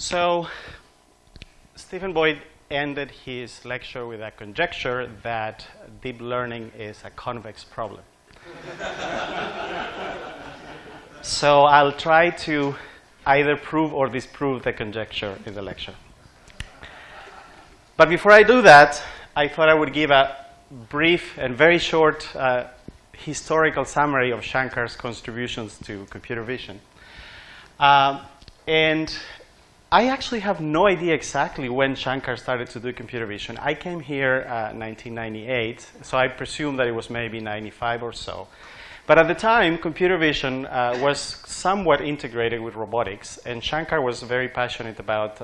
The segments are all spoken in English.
So Stephen Boyd ended his lecture with a conjecture that deep learning is a convex problem. So I'll try to either prove or disprove the conjecture in the lecture. But before I do that, I thought I would give a brief and very short historical summary of Shankar's contributions to computer vision. And I actually have no idea exactly when Shankar started to do computer vision. I came here in 1998, so I presume that it was maybe 95 or so. But at the time, computer vision was somewhat integrated with robotics, and Shankar was very passionate about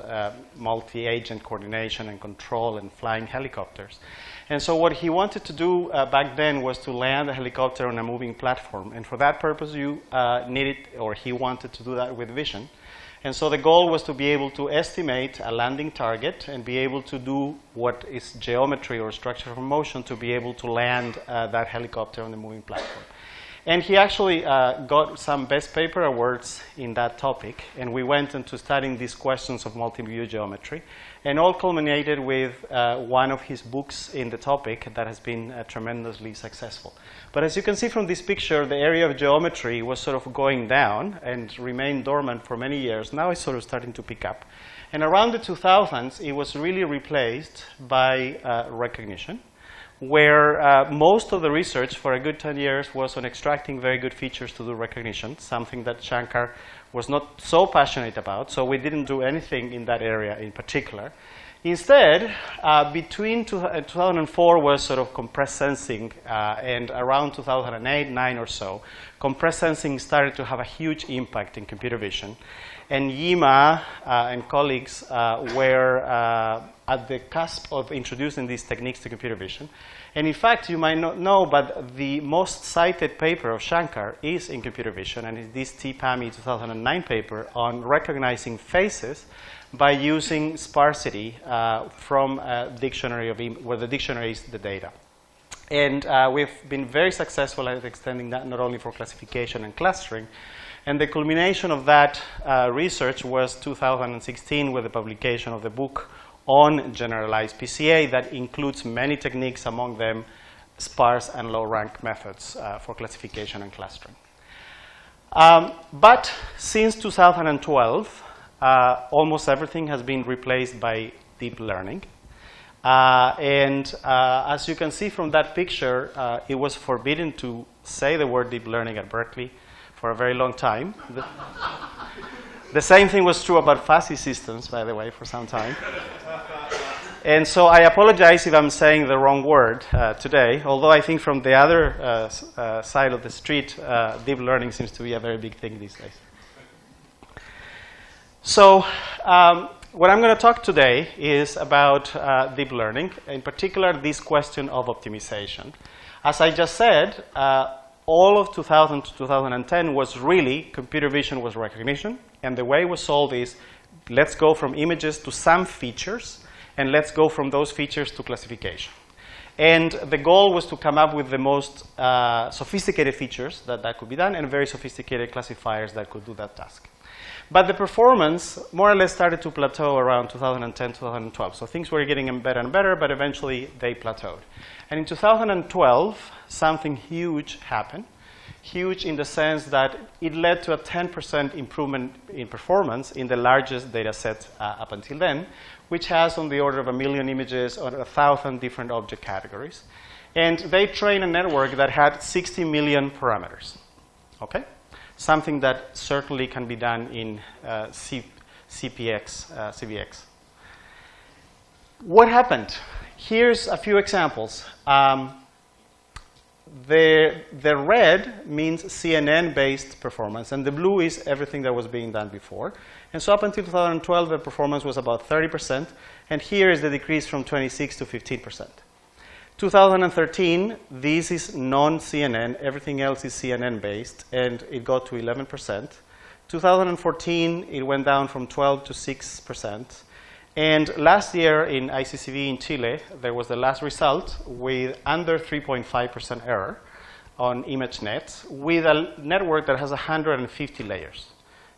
multi-agent coordination and control and flying helicopters. And so what he wanted to do back then was to land a helicopter on a moving platform. And for that purpose, you needed, or he wanted to do that with vision. And so the goal was to be able to estimate a landing target and be able to do what is geometry or structure of motion to be able to land that helicopter on the moving platform. And he actually got some best paper awards in that topic. And we went into studying these questions of multi-view geometry. And all culminated with one of his books in the topic that has been tremendously successful. But as you can see from this picture, the area of geometry was sort of going down and remained dormant for many years. Now it's sort of starting to pick up. And around the 2000s, it was really replaced by recognition, where most of the research for a good 10 years was on extracting very good features to do recognition, something that Shankar was not so passionate about, so we didn't do anything in that area in particular. Instead, between 2004 was sort of compressed sensing, and around 2008, 9 or so, compressed sensing started to have a huge impact in computer vision. And Yima and colleagues were at the cusp of introducing these techniques to computer vision. And in fact, you might not know, but the most cited paper of Shankar is in computer vision, and it's this TPAMI 2009 paper on recognizing faces by using sparsity from a dictionary of where the dictionary is the data. And we've been very successful at extending that not only for classification and clustering. And the culmination of that research was 2016 with the publication of the book on generalized PCA that includes many techniques, among them sparse and low rank methods for classification and clustering. But since 2012, almost everything has been replaced by deep learning. As you can see from that picture, it was forbidden to say the word deep learning at Berkeley for a very long time. The same thing was true about fuzzy systems, by the way, for some time. And so I apologize if I'm saying the wrong word today, although I think from the other side of the street, deep learning seems to be a very big thing these days. So what I'm going to talk today is about deep learning, in particular this question of optimization. As I just said, all of 2000 to 2010 was really computer vision was recognition. And the way it was solved is let's go from images to some features, and let's go from those features to classification. And the goal was to come up with the most sophisticated features that could be done and very sophisticated classifiers that could do that task. But the performance more or less started to plateau around 2010, 2012. So things were getting better and better, but eventually they plateaued. And in 2012, something huge happened. Huge in the sense that it led to a 10% improvement in performance in the largest data set up until then, which has on the order of 1 million images or 1,000 different object categories. And they trained a network that had 60 million parameters. Okay? Something that certainly can be done in CVX. What happened? Here's a few examples. The red means CNN-based performance, and the blue is everything that was being done before. And so up until 2012, the performance was about 30%, and here is the decrease from 26 to 15%. 2013, this is non-CNN. Everything else is CNN-based, and it got to 11%. 2014, it went down from 12 to 6%. And last year in ICCV in Chile, there was the last result with under 3.5% error on ImageNet with a network that has 150 layers.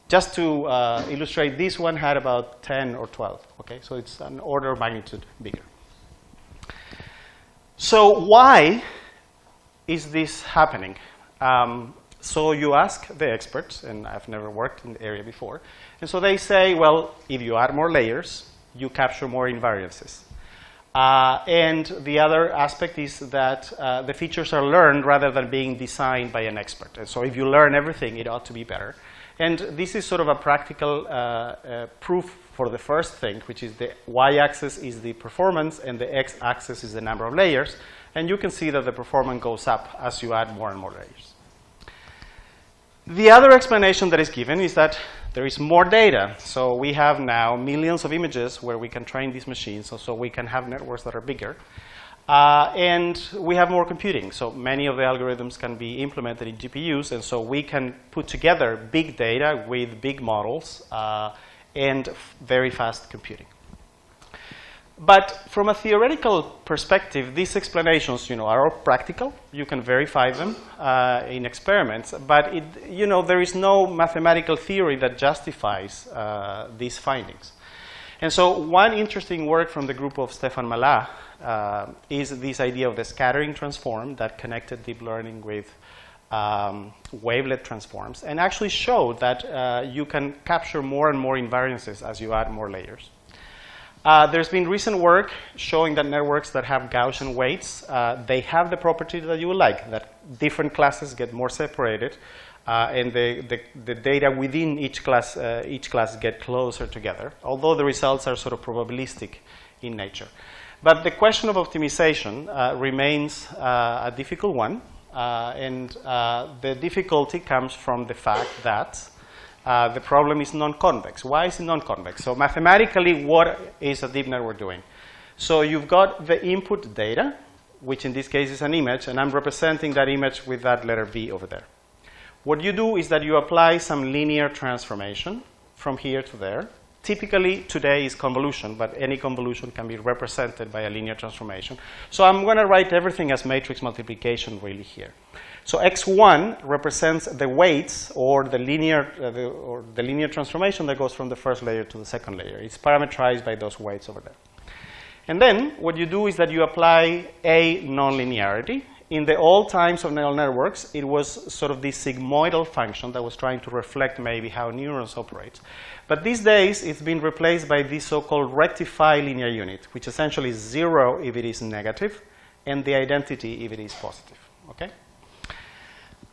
Just to illustrate, this one had about 10 or 12. Okay, so it's an order of magnitude bigger. So why is this happening? So you ask the experts, and I've never worked in the area before, and so they say, well, if you add more layers, you capture more invariances. And the other aspect is that the features are learned rather than being designed by an expert. And so if you learn everything, it ought to be better. And this is sort of a practical proof for the first thing, which is the y-axis is the performance and the x-axis is the number of layers. And you can see that the performance goes up as you add more and more layers. The other explanation that is given is that there is more data. So we have now millions of images where we can train these machines, so we can have networks that are bigger. And we have more computing. So many of the algorithms can be implemented in GPUs, and so we can put together big data with big models and very fast computing. But from a theoretical perspective, these explanations, are all practical. You can verify them in experiments, but there is no mathematical theory that justifies these findings. And so one interesting work from the group of Stefan Malat is this idea of the scattering transform that connected deep learning with wavelet transforms, and actually showed that you can capture more and more invariances as you add more layers. There's been recent work showing that networks that have Gaussian weights, they have the property that you would like, that different classes get more separated, and the data within each class get closer together, although the results are sort of probabilistic in nature. But the question of optimization remains a difficult one, and the difficulty comes from the fact that the problem is non-convex. Why is it non-convex? So mathematically, what is a deep network doing? So you've got the input data, which in this case is an image, and I'm representing that image with that letter V over there. What you do is that you apply some linear transformation from here to there. Typically, today is convolution, but any convolution can be represented by a linear transformation. So I'm going to write everything as matrix multiplication really here. So x1 represents the weights or the linear transformation that goes from the first layer to the second layer. It's parameterized by those weights over there. And then what you do is that you apply a nonlinearity. In the old times of neural networks, it was sort of this sigmoidal function that was trying to reflect maybe how neurons operate. But these days, it's been replaced by this so-called rectified linear unit, which essentially is 0 if it is negative, and the identity if it is positive. Okay?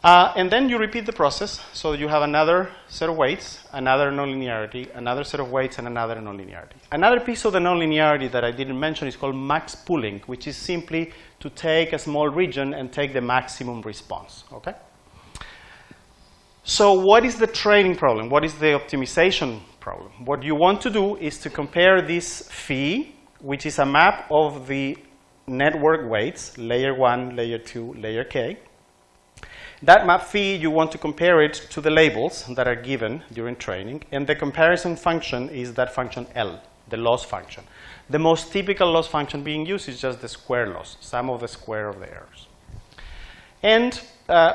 And then you repeat the process. So you have another set of weights, another nonlinearity, another set of weights, and another nonlinearity. Another piece of the nonlinearity that I didn't mention is called max pooling, which is simply to take a small region and take the maximum response. Okay? So what is the training problem? What is the optimization problem? What you want to do is to compare this phi, which is a map of the network weights, layer 1, layer 2, layer k. That map phi, you want to compare it to the labels that are given during training, and the comparison function is that function L, the loss function. The most typical loss function being used is just the square loss, sum of the square of the errors. And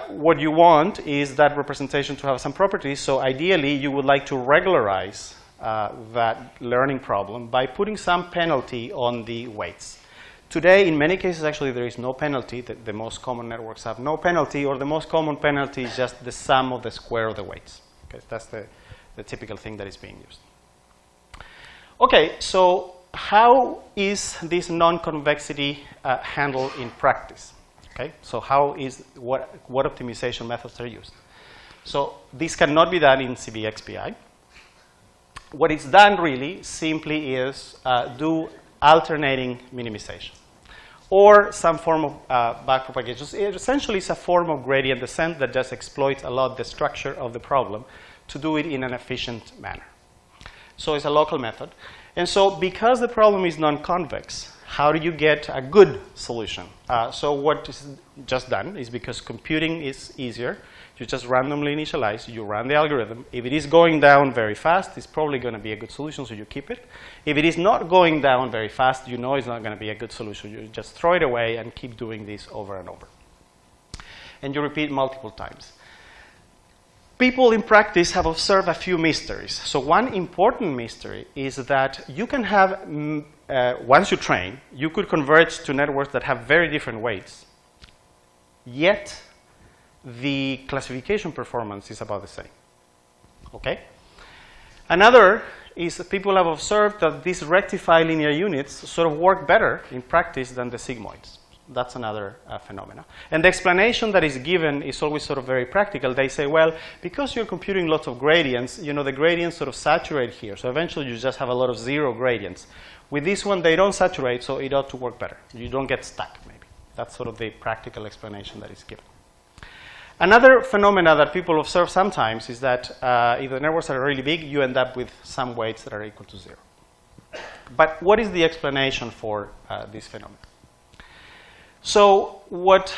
what you want is that representation to have some properties, so ideally you would like to regularize that learning problem by putting some penalty on the weights. Today, in many cases, actually, there is no penalty. The most common networks have no penalty, or the most common penalty is just the sum of the square of the weights. Okay, that's the typical thing that is being used. Okay, so how is this non-convexity handled in practice? Okay, so what optimization methods are used? So this cannot be done in CBXPI. What it's done really simply is do alternating minimization, or some form of backpropagation. It essentially is a form of gradient descent that just exploits a lot the structure of the problem to do it in an efficient manner. So it's a local method. And so because the problem is non-convex, how do you get a good solution? So what is just done is, because computing is easier, you just randomly initialize, you run the algorithm. If it is going down very fast, it's probably going to be a good solution, so you keep it. If it is not going down very fast, you know it's not going to be a good solution. You just throw it away and keep doing this over and over. And you repeat multiple times. people in practice have observed a few mysteries. So one important mystery is that you can have, once you train, you could converge to networks that have very different weights, yet the classification performance is about the same. Okay? Another is that people have observed that these rectified linear units sort of work better in practice than the sigmoids. That's another phenomena. And the explanation that is given is always sort of very practical. They say, well, because you're computing lots of gradients, you know, the gradients sort of saturate here. So eventually you just have a lot of zero gradients. With this one, they don't saturate, so it ought to work better. You don't get stuck, maybe. That's sort of the practical explanation that is given. Another phenomena that people observe sometimes is that if the networks are really big, you end up with some weights that are equal to 0. But what is the explanation for this phenomenon? So what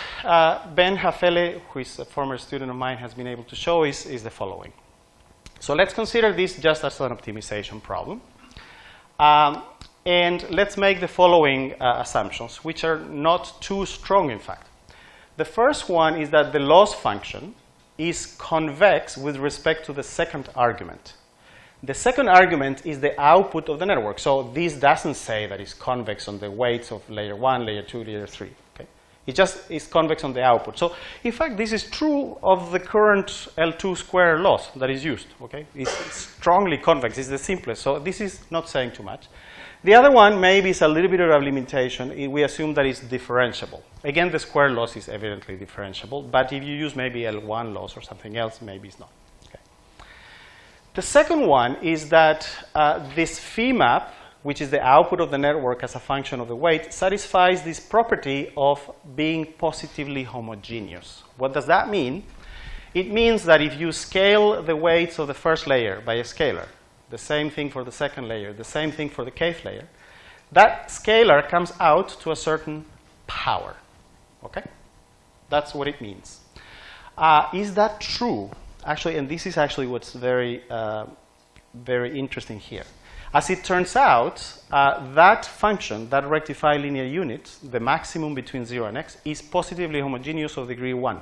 Ben Hafele, who is a former student of mine, has been able to show is the following. So let's consider this just as an optimization problem. And let's make the following assumptions, which are not too strong, in fact. The first one is that the loss function is convex with respect to the second argument. The second argument is the output of the network. So this doesn't say that it's convex on the weights of layer 1, layer 2, layer 3. Okay? It just is convex on the output. So in fact, this is true of the current L2 square loss that is used. Okay? It's strongly convex. It's the simplest. So this is not saying too much. The other one maybe is a little bit of a limitation. We assume that it's differentiable. Again, the square loss is evidently differentiable. But if you use maybe L1 loss or something else, maybe it's not. Okay. The second one is that this phi map, which is the output of the network as a function of the weight, satisfies this property of being positively homogeneous. What does that mean? It means that if you scale the weights of the first layer by a scalar, the same thing for the second layer, the same thing for the kth layer, that scalar comes out to a certain power. Okay? That's what it means. Is that true? Actually, and this is actually what's very, very interesting here. As it turns out, that function, that rectified linear unit, the maximum between 0 and x, is positively homogeneous of degree 1.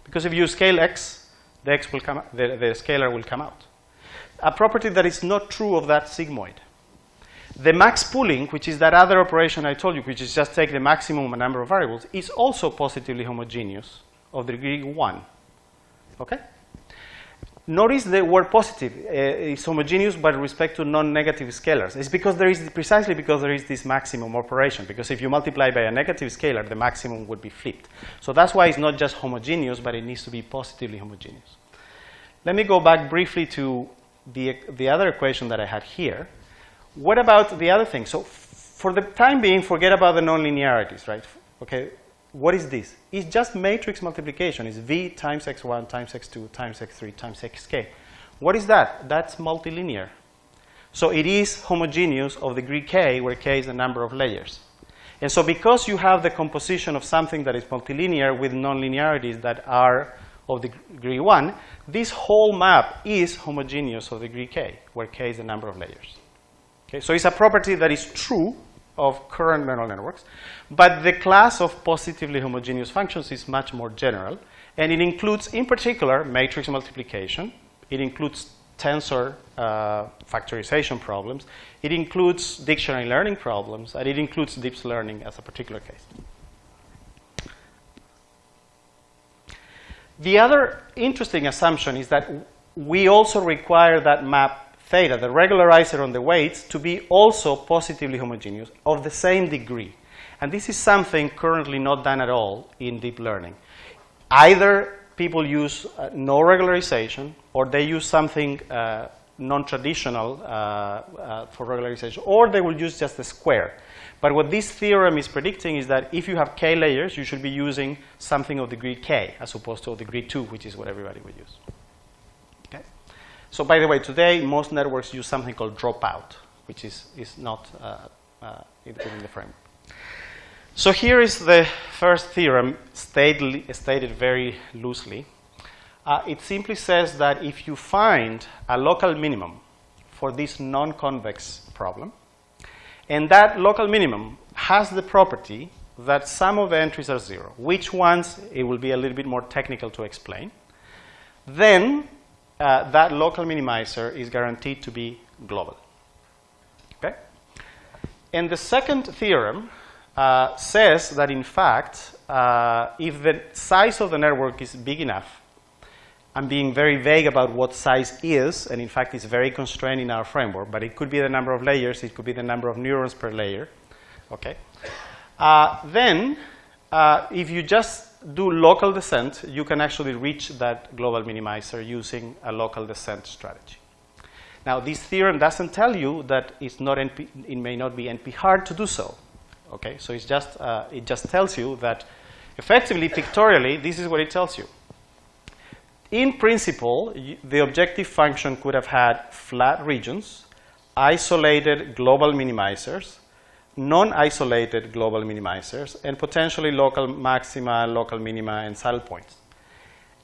Because if you scale x, the scalar will come out. A property that is not true of that sigmoid. The max pooling, which is that other operation I told you, which is just take the maximum number of variables, is also positively homogeneous of degree 1. Okay? Notice the word positive is homogeneous but with respect to non-negative scalars. It's because there is precisely because there is this maximum operation. Because if you multiply by a negative scalar, the maximum would be flipped. So that's why it's not just homogeneous, but it needs to be positively homogeneous. Let me go back briefly to the other equation that I had here. What about the other thing? So for the time being, forget about the nonlinearities, right? Okay, what is this? It's just matrix multiplication. It's V times x1 times x2 times x3 times xk. What is that? That's multilinear. So it is homogeneous of degree k, where k is the number of layers. And so because you have the composition of something that is multilinear with nonlinearities that are of degree 1, this whole map is homogeneous of degree k, where k is the number of layers. Okay, so it's a property that is true of current neural networks, but the class of positively homogeneous functions is much more general, and it includes, in particular, matrix multiplication. It includes tensor factorization problems. It includes dictionary learning problems, and it includes deep learning as a particular case. The other interesting assumption is that we also require that map theta, the regularizer on the weights, to be also positively homogeneous of the same degree. And this is something currently not done at all in deep learning. Either people use no regularization, or they use something non-traditional for regularization, or they will use just the square. But what this theorem is predicting is that if you have k layers, you should be using something of degree k, as opposed to degree 2, which is what everybody would use. Okay? So by the way, today, most networks use something called dropout, which is not within the framework. So here is the first theorem, stated very loosely. It simply says that if you find a local minimum for this non-convex problem, and that local minimum has the property that some of the entries are 0, which ones, it will be a little bit more technical to explain, then that local minimizer is guaranteed to be global. Okay? And the second theorem says that, in fact, if the size of the network is big enough, I'm being very vague about what size is, and in fact it's very constrained in our framework, but it could be the number of layers, it could be the number of neurons per layer. Okay? Then, if you just do local descent, you can actually reach that global minimizer using a local descent strategy. Now, this theorem doesn't tell you that it's not NP, it may not be NP hard to do so. Okay? So it's just, it just tells you that effectively, pictorially, this is what it tells you. In principle, the objective function could have had flat regions, isolated global minimizers, non-isolated global minimizers, and potentially local maxima, local minima, and saddle points.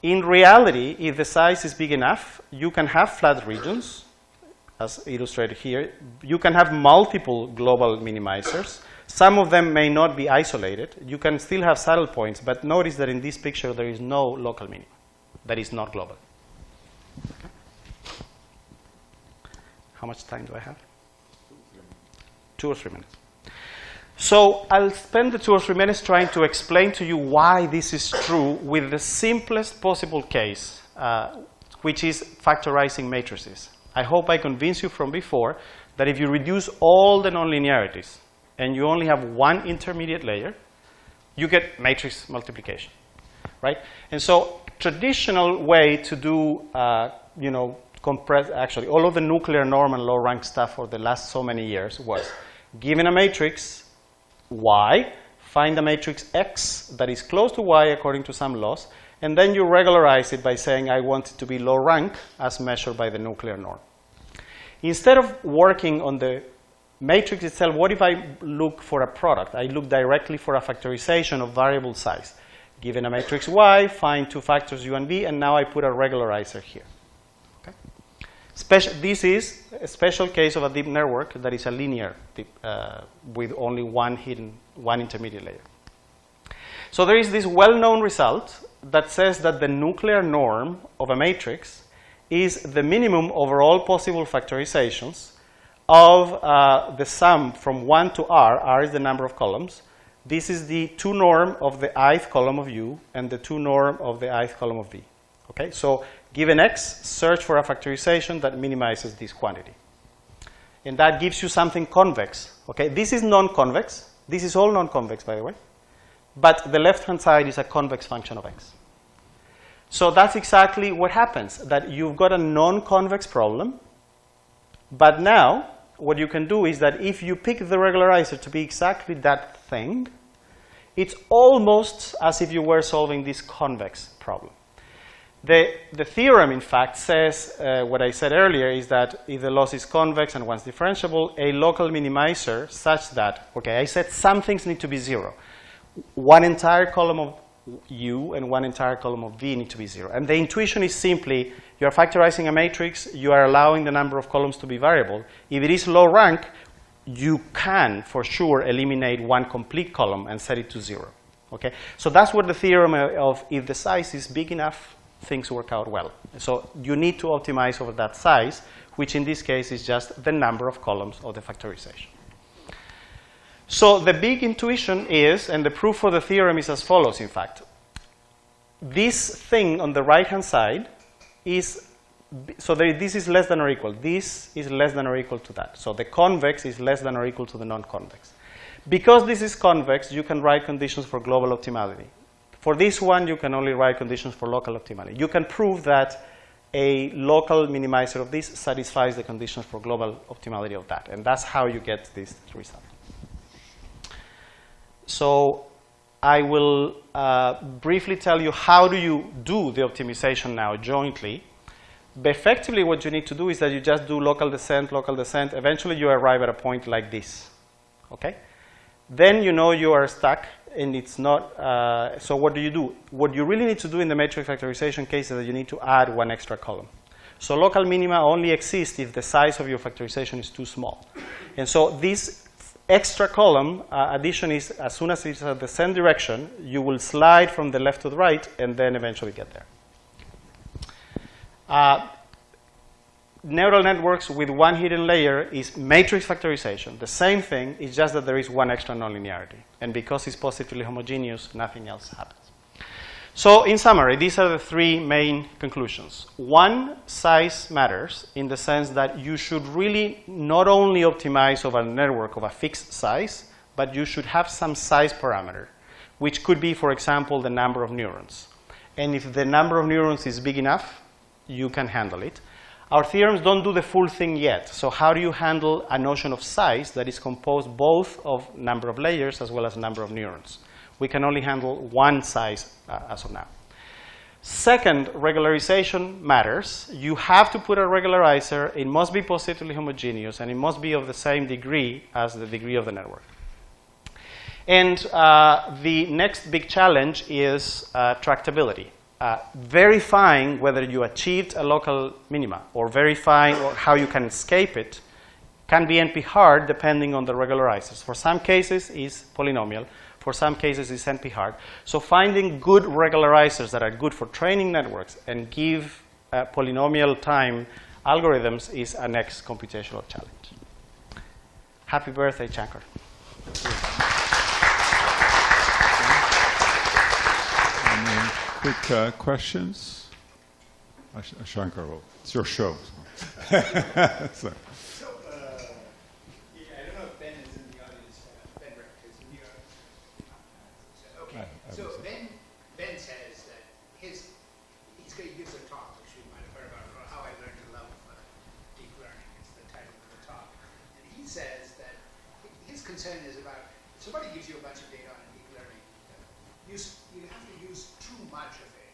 In reality, if the size is big enough, you can have flat regions, as illustrated here. You can have multiple global minimizers. Some of them may not be isolated. You can still have saddle points, but notice that in this picture there is no local minima. That is not global. Okay. How much time do I have? 2 or 3 minutes. So I'll spend the 2 or 3 minutes trying to explain to you why this is true with the simplest possible case, which is factorizing matrices. I hope I convinced you from before that if you reduce all the nonlinearities and you only have one intermediate layer, you get matrix multiplication, right? And so traditional way to do, you know, compress, actually, all of the nuclear norm and low rank stuff for the last so many years was, given a matrix Y, find a matrix X that is close to Y according to some laws, and then you regularize it by saying, I want it to be low rank as measured by the nuclear norm. Instead of working on the matrix itself, what if I look for a product? I look directly for a factorization of variable size. Given a matrix Y, find 2 factors U and V, and now I put a regularizer here. Okay? This is a special case of a deep network that is a linear deep, with only one intermediate layer. So there is this well-known result that says that the nuclear norm of a matrix is the minimum over all possible factorizations of the sum from 1 to R. R is the number of columns. This is the 2 norm of the ith column of U and the 2 norm of the ith column of V. Okay? So given X, search for a factorization that minimizes this quantity. And that gives you something convex. Okay? This is non-convex. This is all non-convex, by the way. But the left-hand side is a convex function of X. So that's exactly what happens, that you've got a non-convex problem. But now, what you can do is that if you pick the regularizer to be exactly that thing, it's almost as if you were solving this convex problem. The theorem, in fact, says what I said earlier is that if the loss is convex and one's differentiable, a local minimizer such that, okay, I said some things need to be 0. One entire column of U and one entire column of V need to be 0. And the intuition is simply, you are factorizing a matrix, you are allowing the number of columns to be variable. If it is low rank, you can, for sure, eliminate one complete column and set it to 0. Okay? So that's what the theorem of if the size is big enough, things work out well. So you need to optimize over that size, which in this case is just the number of columns of the factorization. So the big intuition is, and the proof for the theorem is as follows, in fact. This thing on the right-hand side is, so this is less than or equal. This is less than or equal to that. So the convex is less than or equal to the non-convex. Because this is convex, you can write conditions for global optimality. For this one, you can only write conditions for local optimality. You can prove that a local minimizer of this satisfies the conditions for global optimality of that. And that's how you get this result. So I will briefly tell you how do you do the optimization now jointly. But effectively, what you need to do is that you just do local descent. Eventually, you arrive at a point like this. Okay? Then you know you are stuck, and it's not. So what do you do? What you really need to do in the matrix factorization case is that you need to add one extra column. So local minima only exist if the size of your factorization is too small. And so this extra column addition is, as soon as it's at the same direction, you will slide from the left to the right and then eventually get there. neural networks with one hidden layer is matrix factorization. The same thing, it's just that there is one extra nonlinearity. And because it's positively homogeneous, nothing else happens. So in summary, these are the three main conclusions. One, size matters in the sense that you should really not only optimize over a network of a fixed size, but you should have some size parameter, which could be, for example, the number of neurons. And if the number of neurons is big enough, you can handle it. Our theorems don't do the full thing yet. So how do you handle a notion of size that is composed both of number of layers as well as number of neurons? We can only handle one size as of now. Second, regularization matters. You have to put a regularizer. It must be positively homogeneous, and it must be of the same degree as the degree of the network. And the next big challenge is tractability. Verifying whether you achieved a local minima or verifying or how you can escape it can be NP hard depending on the regularizers. For some cases, it's polynomial. For some cases, it's NP hard. So finding good regularizers that are good for training networks and give polynomial time algorithms is a next computational challenge. Happy birthday, Shankar. Quick questions? Shankar, it's your show. So, I don't know if Ben is in the audience. Ben Rick is in the audience. Okay. So Ben says that he gives a talk, which you might have heard about, How I Learned to Love Deep Learning. It's the title of the talk. And he says that his concern is about if somebody gives you a bunch of data on deep learning, you have to use too much of it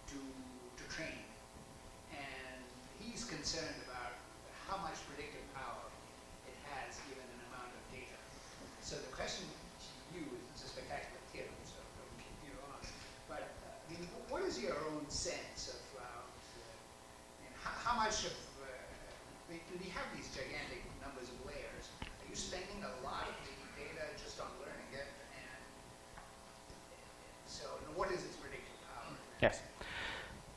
to train. And he's concerned about how much predictive power it has given an amount of data. So the question to you is a spectacular theorem, so don't keep you on. But I mean, what is your own sense of how much of we have these gigantic numbers of layers? Are you spending a lot of the data just on learning it? And so what is its predictive power? Yes.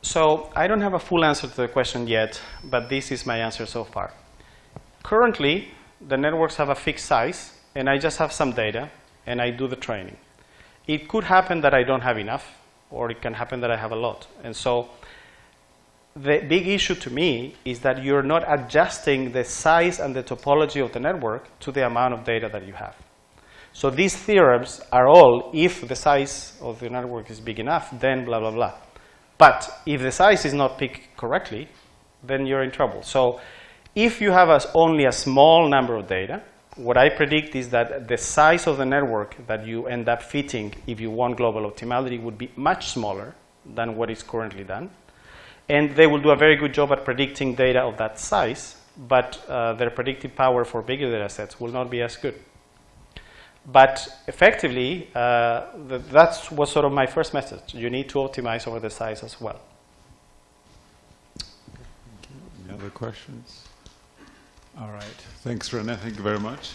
So I don't have a full answer to the question yet, but this is my answer so far. Currently, the networks have a fixed size, and I just have some data, and I do the training. It could happen that I don't have enough, or it can happen that I have a lot. And so the big issue to me is that you're not adjusting the size and the topology of the network to the amount of data that you have. So these theorems are all, if the size of the network is big enough, then blah, blah, blah. But if the size is not picked correctly, then you're in trouble. So if you have only a small number of data, what I predict is that the size of the network that you end up fitting if you want global optimality would be much smaller than what is currently done. And they will do a very good job at predicting data of that size, but their predictive power for bigger data sets will not be as good. But effectively, that was sort of my first message. You need to optimize over the size as well. Any other questions? All right. Thanks, Rene. Thank you very much.